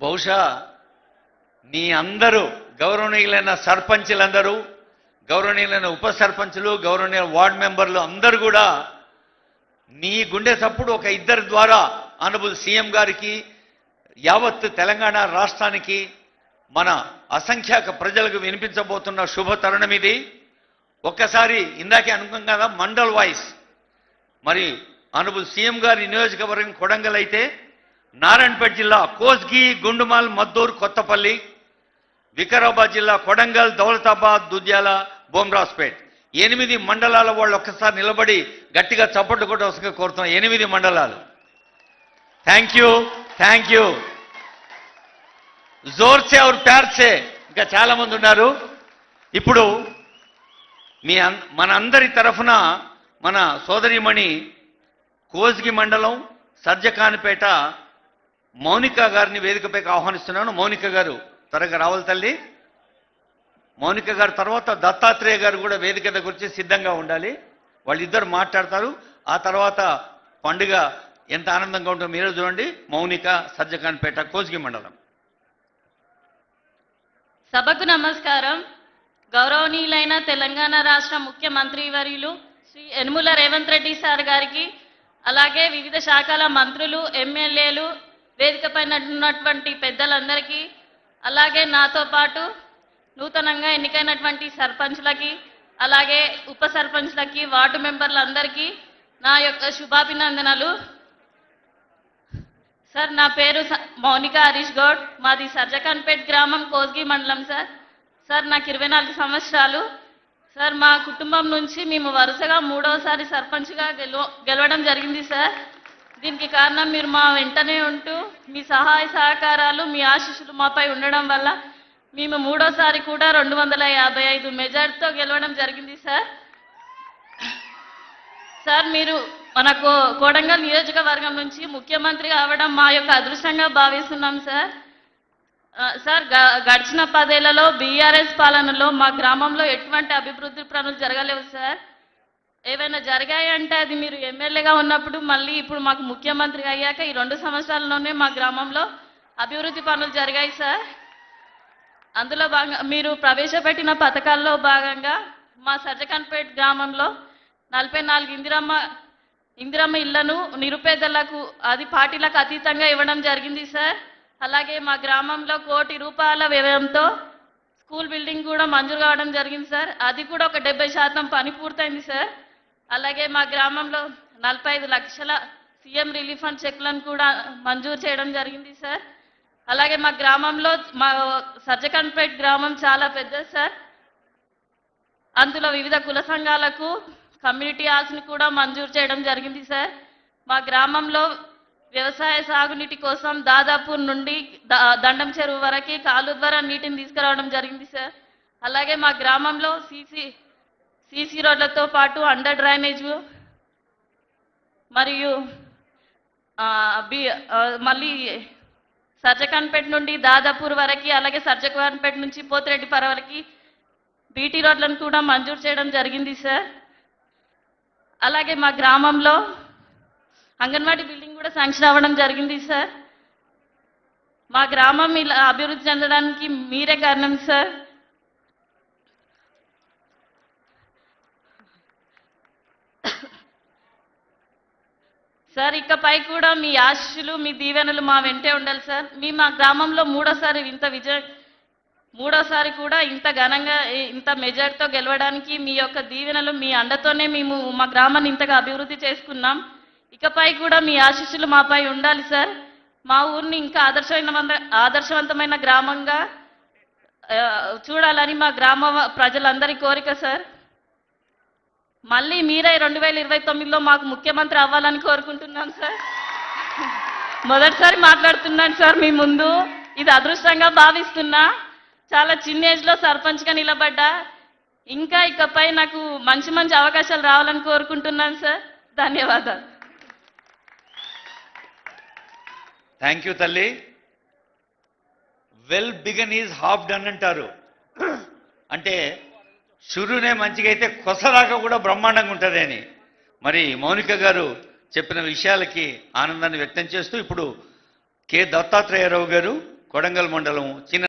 బహుశా నీ అందరూ గౌరవనీయులైన సర్పంచులందరూ, గౌరవనీయులైన ఉప సర్పంచులు, గౌరవనీయ వార్డు మెంబర్లు అందరూ కూడా నీ గుండె చప్పుడు ఒక ఇద్దరి ద్వారా ఆనరబుల్ సీఎం గారికి, యావత్ తెలంగాణ రాష్ట్రానికి, మన అసంఖ్యాక ప్రజలకు వినిపించబోతున్న శుభ తరుణం ఇది. ఒక్కసారి ఇందాకే అనుకున్నాం కదా మండల్ వాయిస్. మరి ఆనరబుల్ సీఎం గారి నియోజకవర్గం కొడంగల్ అయితే, నారాయణపేట జిల్లా కోస్గి, గుండుమాల్, మద్దూరు, కొత్తపల్లి, వికారాబాద్ జిల్లా కొడంగల్, దౌలతాబాద్, దుద్యాల, బోమ్రాజ్పేట్ 8 మండలాల వాళ్ళు ఒక్కసారి నిలబడి గట్టిగా చప్పట్లు కొట్టవలసిందిగా కోరుతున్నాం. 8 మండలాలు. Thank you. జోర్సే और ప్యార్ సే ఇంకా చాలా మంది ఉన్నారు. ఇప్పుడు మన అందరి తరఫున మన సోదరిమణి కోస్గి మండలం సర్జకానిపేట మౌనిక గారిని వేదికపైకి ఆహ్వానిస్తున్నాను. మౌనిక గారు త్వరగా రావాలి తల్లి. మౌనిక గారు తర్వాత దత్తాత్రేయ గారు కూడా వేదిక దగ్గర వచ్చి సిద్ధంగా ఉండాలి. వాళ్ళిద్దరు మాట్లాడతారు. ఆ తర్వాత పండుగ ఎంత ఆనందంగా ఉంటుందో మీరే చూడండి. మౌనిక, సర్జకానిపేట, కోస్గి మండలం. సభకు నమస్కారం. గౌరవనీయులైన తెలంగాణ రాష్ట్ర ముఖ్యమంత్రి వర్యులు శ్రీ యనుమల రేవంత్ రెడ్డి సార్ గారికి, అలాగే వివిధ శాఖల మంత్రులు, ఎమ్మెల్యేలు, వేదికపైన ఉన్నటువంటి పెద్దలందరికీ, అలాగే నాతో పాటు నూతనంగా ఎన్నికైనటువంటి సర్పంచ్లకి, అలాగే ఉప సర్పంచ్లకి, వార్డు మెంబర్లందరికీ నా యొక్క శుభాభినందనలు. సార్, నా పేరు మౌనిక హరీష్ గౌడ్. మాది సర్జకాన్పేట్ గ్రామం, కోస్గి మండలం. సార్ నాకు 24 సంవత్సరాలు. సార్, మా కుటుంబం నుంచి మేము వరుసగా 3వసారి సర్పంచ్గా గెలవడం జరిగింది. సార్, దీనికి కారణం మీరు మా వెంటనే ఉంటూ మీ సహాయ సహకారాలు, మీ ఆశీస్సులు మాపై ఉండడం వల్ల మేము 3వసారి కూడా 255 మెజార్టీతో గెలవడం జరిగింది. సార్, మీరు మన కొడంగల్ నియోజకవర్గం నుంచి ముఖ్యమంత్రి కావడం మా యొక్క అదృష్టంగా భావిస్తున్నాం. సార్, గడిచిన 10 ఏళ్లలో బీఆర్ఎస్ పాలనలో మా గ్రామంలో ఎటువంటి అభివృద్ధి పనులు జరగలేవు. సార్, ఏవైనా జరిగాయంటే అది మీరు ఎమ్మెల్యేగా ఉన్నప్పుడు, మళ్ళీ ఇప్పుడు మాకు ముఖ్యమంత్రి అయ్యాక ఈ 2 సంవత్సరాల్లోనే మా గ్రామంలో అభివృద్ధి పనులు జరిగాయి. సార్, అందులో భాగంగా మీరు ప్రవేశపెట్టిన పథకాల్లో భాగంగా మా సర్జకాన్పేట్ గ్రామంలో 44 ఇందిరమ్మ ఇళ్లను నిరుపేదలకు, అది పార్టీలకు అతీతంగా ఇవ్వడం జరిగింది. సార్, అలాగే మా గ్రామంలో 1 కోటి రూపాయల వ్యయంతో స్కూల్ బిల్డింగ్ కూడా మంజూరు కావడం జరిగింది. సార్, అది కూడా ఒక 70% పని పూర్తయింది. సార్, అలాగే మా గ్రామంలో 45 లక్షల సీఎం రిలీఫ్ ఫండ్ చెక్లను కూడా మంజూరు చేయడం జరిగింది. సార్, అలాగే మా గ్రామంలో, మా సర్జకాన్పేట్ గ్రామం చాలా పెద్దది. సార్, అందులో వివిధ కుల సంఘాలకు కమ్యూనిటీ హాల్స్ని కూడా మంజూరు చేయడం జరిగింది. సార్, మా గ్రామంలో వ్యవసాయ సాగునీటి కోసం దాదాపూర్ నుండి దండం చెరువు వరకు కాలువ ద్వారా నీటిని తీసుకురావడం జరిగింది. సార్, అలాగే మా గ్రామంలో సీసీ రోడ్లతో పాటు అండర్ డ్రైనేజ్ మరియు మళ్ళీ సర్జకాన్పేట నుండి దాదాపూర్ వరకు, అలాగే సర్జకాన్పేట నుంచి పోతిరెడ్డిపర వరకు బీటీ రోడ్లను కూడా మంజూరు చేయడం జరిగింది. సార్, అలాగే మా గ్రామంలో అంగన్వాడీ బిల్డింగ్ కూడా శాంక్షన్ అవ్వడం జరిగింది. సార్, మా గ్రామం ఇలా అభివృద్ధి చెందడానికి మీరే కారణం. సార్, ఇకపై కూడా మీ ఆశీస్సులు, మీ దీవెనలు మా వెంటే ఉండాలి. సార్, మీ మా గ్రామంలో మూడోసారి కూడా ఇంత ఘనంగా, ఇంత మెజార్టీతో గెలవడానికి మీ యొక్క దీవెనలు, మీ అండతోనే మేము మా గ్రామాన్ని ఇంతగా అభివృద్ధి చేసుకున్నాం. ఇకపై కూడా మీ ఆశీస్సులు మాపై ఉండాలి. సార్, మా ఊరిని ఇంకా ఆదర్శవంతమైన గ్రామంగా చూడాలని మా గ్రామ ప్రజలందరి కోరిక. సార్, మళ్ళీ మీరే 2029లో మాకు ముఖ్యమంత్రి అవ్వాలని కోరుకుంటున్నాం. సార్, మొదటిసారి మాట్లాడుతున్నాను సార్ మీ ముందు. ఇది అదృష్టంగా భావిస్తున్నా. చాలా చిన్న ఏజ్లో సర్పంచ్గా నిలబడ్డా. ఇంకా ఇకపై నాకు మంచి మంచి అవకాశాలు రావాలని కోరుకుంటున్నాను. సార్, ధన్యవాదాలు. థ్యాంక్ యూ తల్లి. Well began is half done అంటారు. అంటే షురునే మంచిగా అయితే కొసరాక కూడా బ్రహ్మాండంగా ఉంటుంది అని. మరి మౌనిక గారు చెప్పిన విషయాలకి ఆనందాన్ని వ్యక్తం చేస్తూ ఇప్పుడు కె దత్తాత్రేయరావు గారు కొడంగల్ మండలం చిన్న